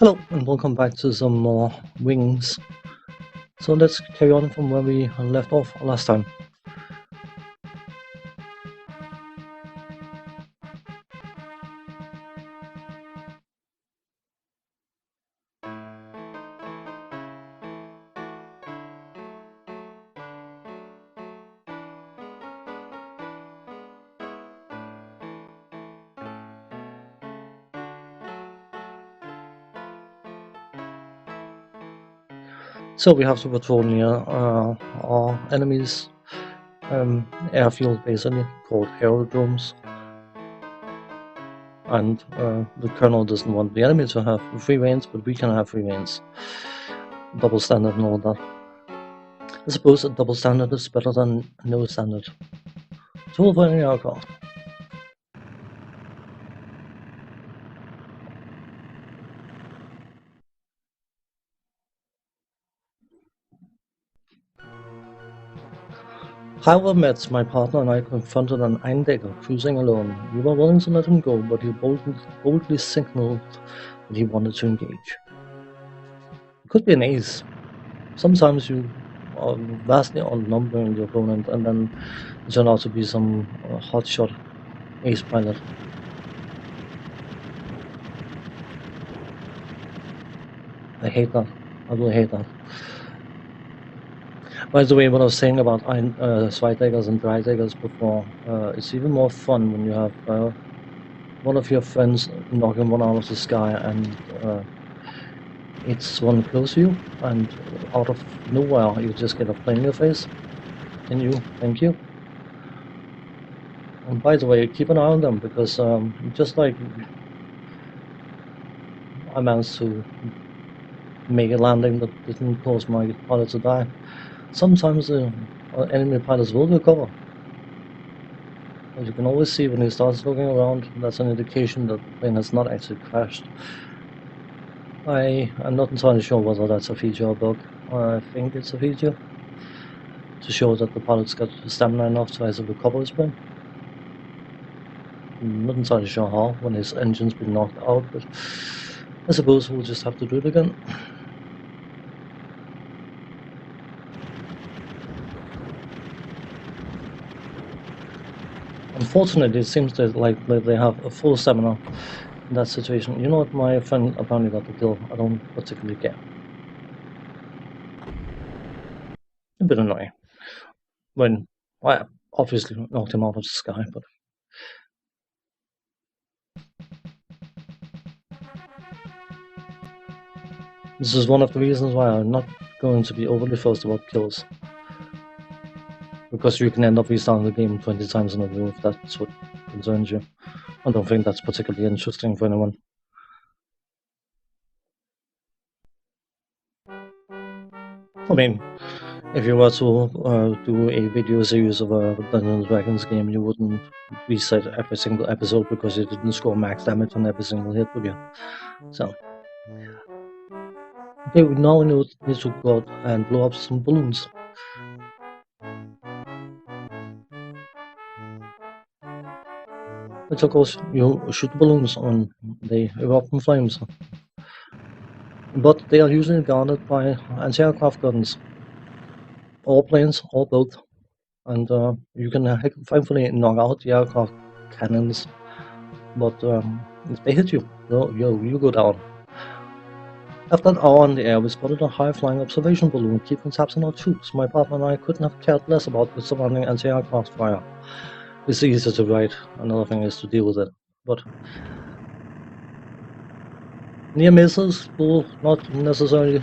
Hello and welcome back to some more Wings. So let's carry on from where we left off last time. So we have to patrol near our enemy's airfield, basically called aerodromes. And the colonel doesn't want the enemy to have free reigns, but we can have free reigns. Double standard and all that. I suppose a double standard is better than no standard. Tool for any aircraft. However met, my partner and I confronted an Eindecker cruising alone. We were willing to let him go, but he boldly signaled that he wanted to engage. It could be an ace. Sometimes you are vastly outnumbering the opponent, and then it turned out to be some hotshot ace pilot. I hate that. I really hate that. By the way, what I was saying about Zweiteggers and Dreiteggers before, it's even more fun when you have one of your friends knocking one out of the sky and it's one close to you, and out of nowhere you just get a plane in your face. Can you? Thank you. And by the way, keep an eye on them, because just like I managed to make a landing that didn't cause my pilot to die, sometimes the enemy pilots will recover. As you can always see, when he starts looking around, that's an indication that the plane has not actually crashed. I'm not entirely sure whether that's a feature or bug. I think it's a feature to show that the pilot's got stamina enough to actually recover his plane. I'm not entirely sure how, when his engine's been knocked out, but I suppose we'll just have to do it again. Unfortunately, it seems that they have a full stamina in that situation. You know what, my friend apparently got the kill. I don't particularly care. A bit annoying. When I obviously knocked him out of the sky, but this is one of the reasons why I'm not going to be overly fussed about kills. Because you can end up restarting the game 20 times in a row if that's what concerns you. I don't think that's particularly interesting for anyone. I mean, if you were to do a video series of a Dungeons & Dragons game, you wouldn't reset every single episode because you didn't score max damage on every single hit, would you? So, okay, we now need to go out and blow up some balloons. Which of course, you shoot balloons and they erupt in flames. But they are usually guarded by anti-aircraft guns. All planes, or both. And you can thankfully knock out the aircraft cannons, but if they hit you, you go down. After an hour in the air, we spotted a high-flying observation balloon keeping tabs on our troops. My partner and I couldn't have cared less about the surrounding anti-aircraft fire. It's easier to write, another thing is to deal with it. But near misses will not necessarily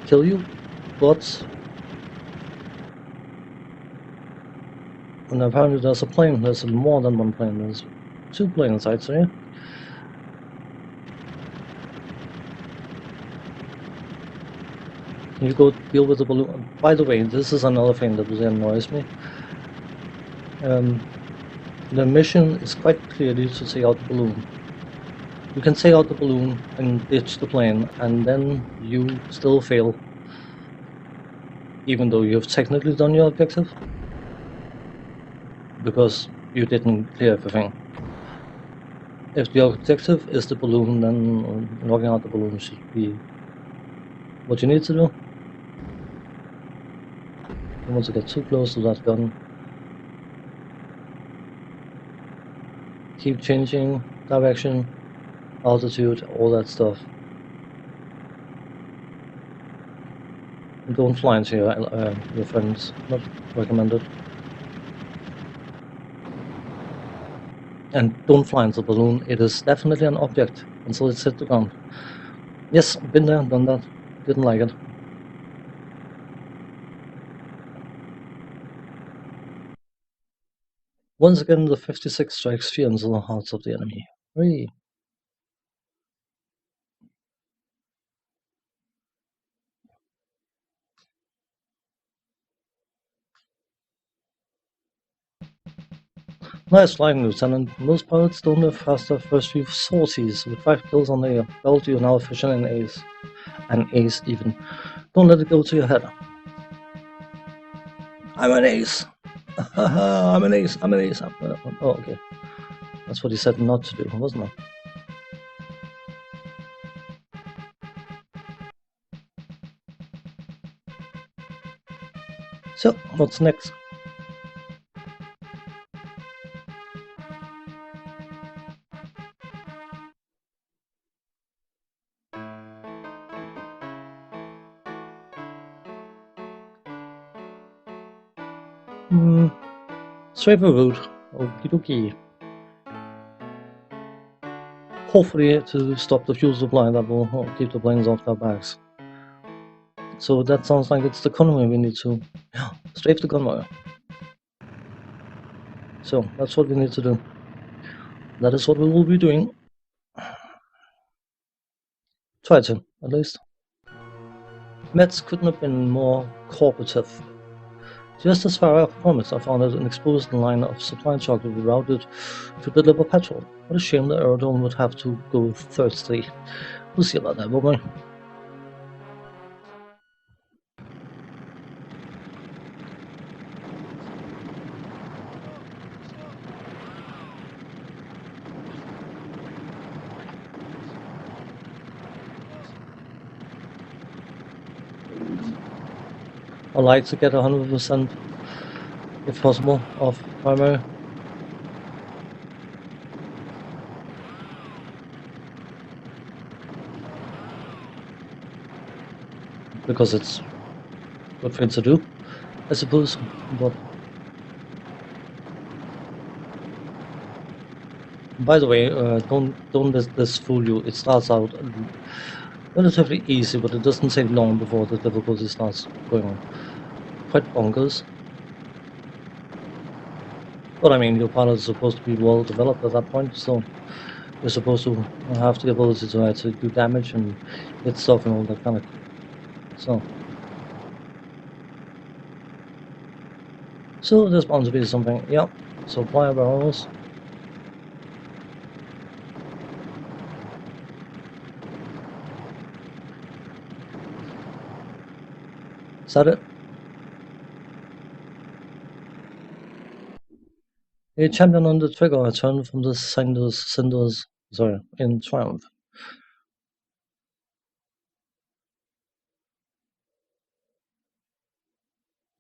kill you, but and apparently there's a plane, there's more than one plane, there's two planes, I'd say. You go deal with the balloon. By the way, this is another thing that really annoys me. The mission is quite clearly to take out the balloon. You can take out the balloon and ditch the plane, and then you still fail, even though you've technically done your objective, because you didn't clear everything. If the objective is the balloon, then knocking out the balloon should be what you need to do. Don't want to get too close to that gun. Keep changing direction, altitude, all that stuff. And don't fly into your friends, not recommended. And don't fly into the balloon, it is definitely an object until it's hit the ground. Yes, been there, done that, didn't like it. Once again, the 56 strikes fear into the hearts of the enemy. Hooray. Nice flying, Lieutenant. Most pilots don't live past their first few sorties. With 5 kills on the belt, you're now officially an ace. An ace, even. Don't let it go to your head. I'm an ace! I'm an ace, I'm an ace. Oh, okay. That's what he said not to do, wasn't it? So, what's next? Strafer route. Okie dokie. Hopefully to stop the fuel supply that will keep the planes off their backs. So that sounds like it's the convoy we need to strafe the convoy. So that's what we need to do. That is what we will be doing. Try to, at least. Mets couldn't have been more cooperative. Just as far as promised, I found an exposed line of supply trucks would be routed to deliver petrol. What a shame the aerodrome would have to go thirsty. We'll see about that, won't we? I like to get 100%, if possible, of primary. Because it's a good thing to do, I suppose. But by the way, don't let this fool you. It starts out relatively easy, but it doesn't take long before the difficulty starts going quite bonkers. But I mean, your pilot is supposed to be well developed at that point, so you're supposed to have the ability to actually do damage and hit stuff and all that kind of. So there's bound to be something. Yeah. So fire barrels. Is that it? A champion on the trigger returned from the cinders. Sorry, in triumph.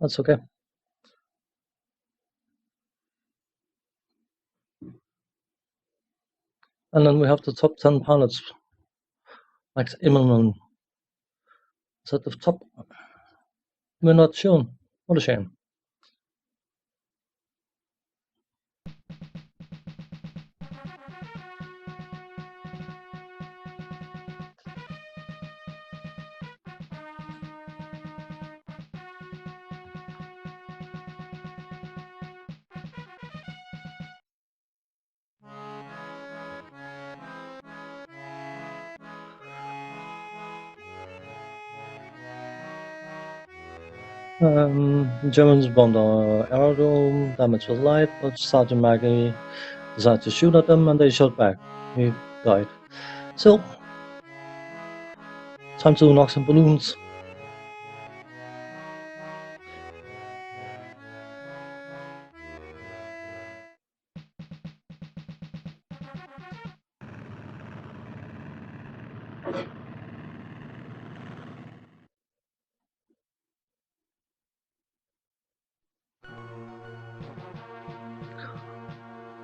That's okay. And then we have the top 10 pilots. Like Immelman. Is at the top? We're not shown. What a shame. Germans bombed our aerodrome, damage was light, but Sergeant Maggie decided to shoot at them and they shot back. He died. So, time to knock some balloons.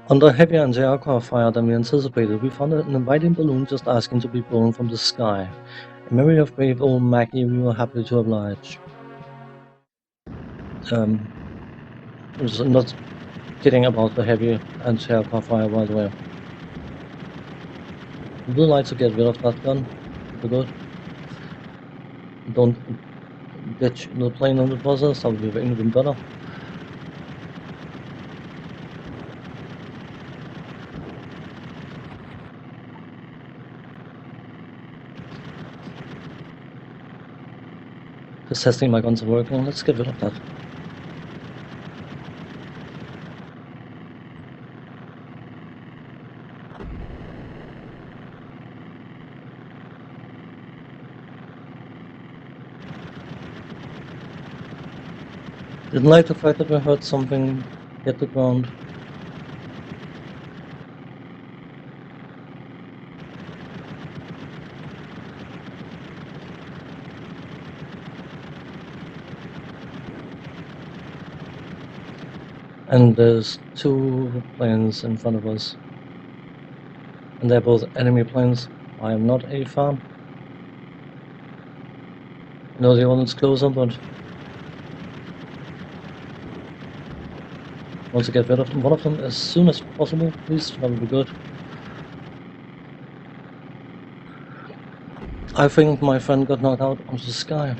Under heavy anti-aircraft fire than we anticipated, we found an inviting balloon just asking to be blown from the sky. In memory of brave old Maggie, we were happy to oblige. It's not kidding about the heavy anti-aircraft fire, by the way. Would you like to get rid of that gun? Would be good. Don't ditch the plane in the process, that would be even better. Just testing my guns are working, let's get rid of that. Didn't like the fact that we heard something hit the ground. And there's two planes in front of us. And they're both enemy planes. I am not a fan. I know the one is closer, but I want to get rid of one of them as soon as possible, please. That would be good. I think my friend got knocked out onto the sky,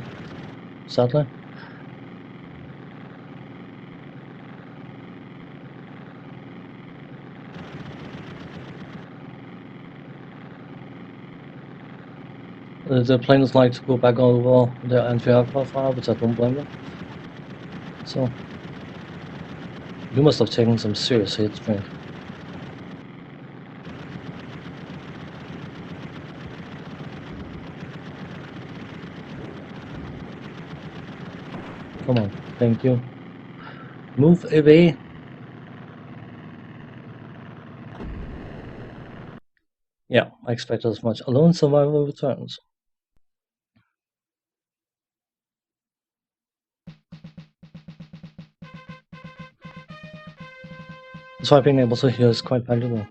sadly. The planes like to go back over their anti-aircraft fire, which I don't blame them. So, you must have taken some serious hits, Frank. Come on, thank you. Move away. Yeah, I expected as much. Alone survival returns. That's why being able to hear is quite valuable.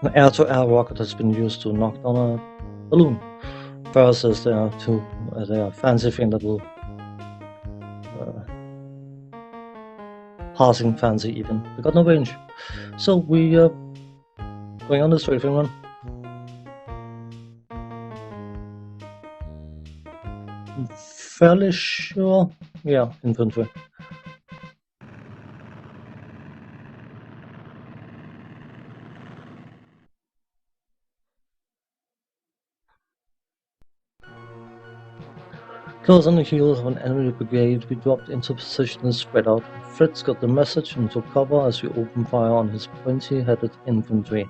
An air-to-air rocket has been used to knock down a balloon. Versus there are two, they are fancy thing that will passing fancy even. They got no range. So we going on the strafing run. I'm fairly sure. Yeah, infantry. Close on the heels of an enemy brigade, we dropped into position and spread out. Fritz got the message and took cover as we opened fire on his pointy-headed infantry.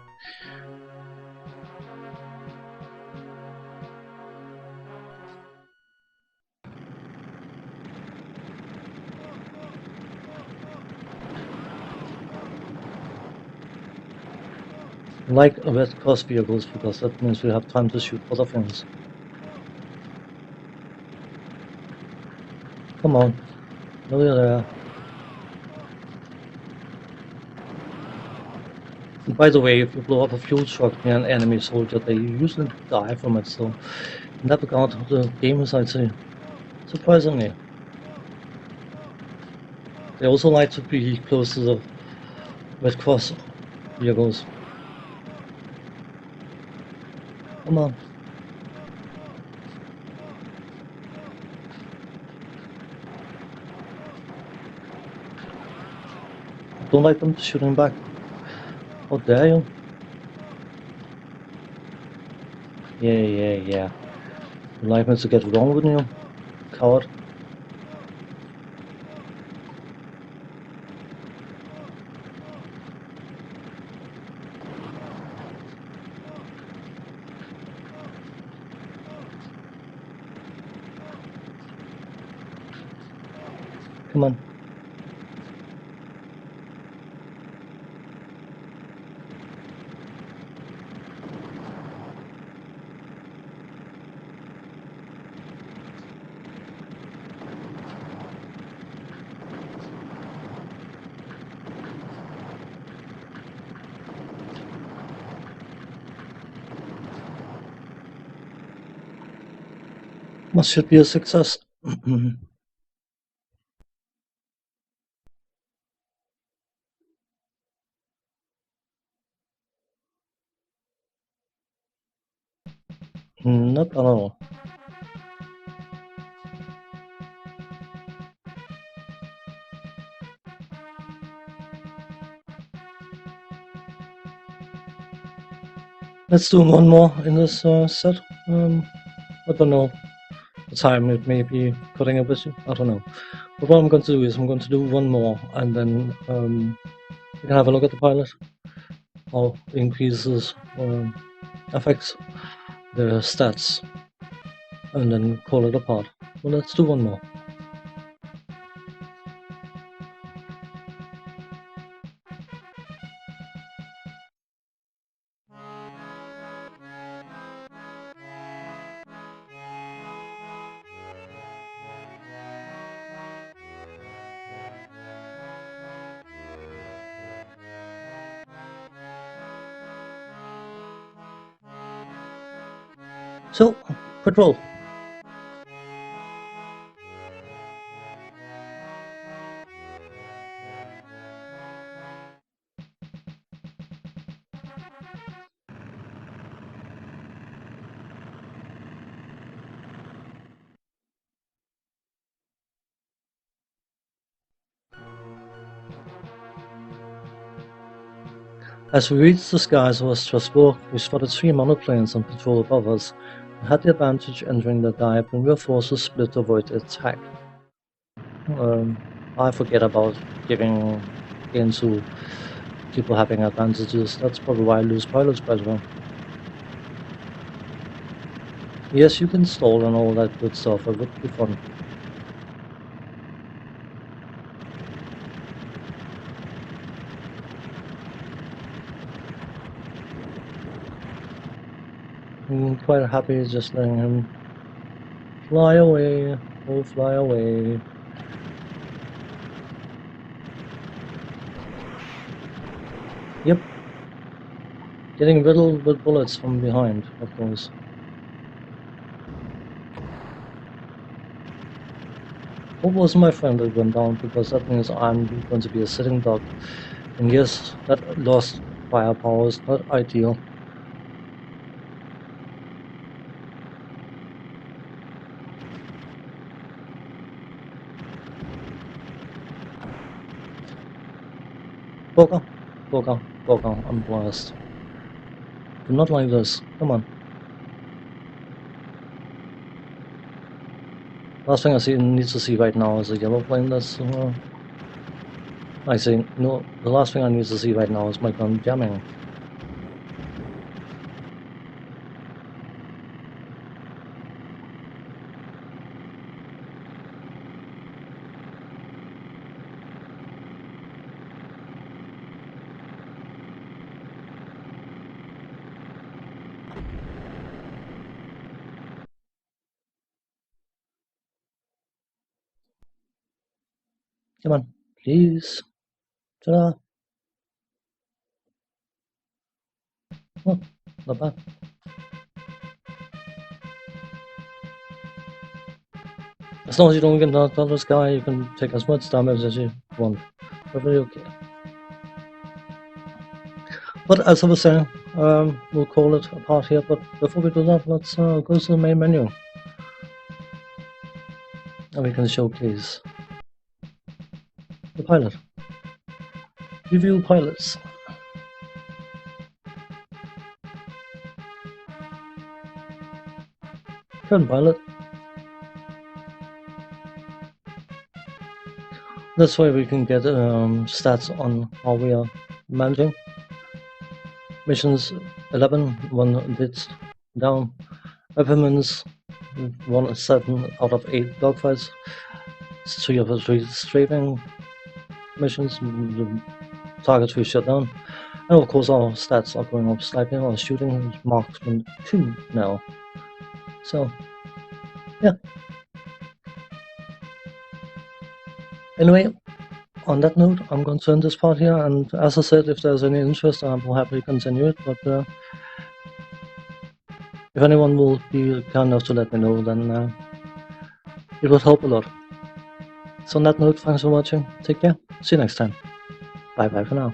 Like Red Cross vehicles, because that means we have time to shoot other things. Come on, over there. And by the way, if you blow up a fuel truck near an enemy soldier, they usually die from it, so in that regard, the game is, I'd say, surprisingly. They also like to be close to the Red Cross vehicles. Come on. Don't like them shooting back. How dare you? Yeah. You like me to get wrong with you, coward? Come on. Must should be a success. Not at all. Let's do one more in this set. I don't know the time, it may be cutting a bit. I don't know. But what I'm going to do is I'm going to do one more, and then you can have a look at the pilot. How it increases affects the stats, and then call it apart. Well, let's do one more. So, quick roll. As we reached the skies over Strasbourg, we spotted 3 monoplanes on patrol above us and had the advantage entering the dive when our forces split to avoid attack. I forget about giving into people having advantages. That's probably why I lose pilots, by the way. Yes, you can stall and all that good stuff. It would be fun. I'm quite happy just letting him fly away. Oh, fly away. Yep. Getting riddled with bullets from behind, of course. Hope wasn't my friend that went down, because that means I'm going to be a sitting duck. And yes, that lost firepower is not ideal. Bogger, I'm blessed. Do not like this. Come on. Last thing need to see right now is a yellow plane that's I say no, the last thing I need to see right now is my gun jamming. Come on, please. Ta-da. Oh, not bad. As long as you don't get knocked out of the sky, you can take as much damage as you want. Perfectly okay. But as I was saying, we'll call it a part here, but before we do that, let's go to the main menu. And we can showcase the pilot. Review pilots. Current pilot. This way we can get stats on how we are managing. Missions 11, 1 bit down. Weapons 1 7 out of 8 dogfights. 3 of the 3 strafing missions, the targets we shut down. And of course our stats are going up slightly. Our shooting is marksman 2 now. So, yeah. Anyway, on that note, I'm going to end this part here, and as I said, if there's any interest, I will happily continue it, but if anyone will be kind enough to let me know, then it would help a lot. So on that note, thanks for watching, take care, see you next time, bye bye for now.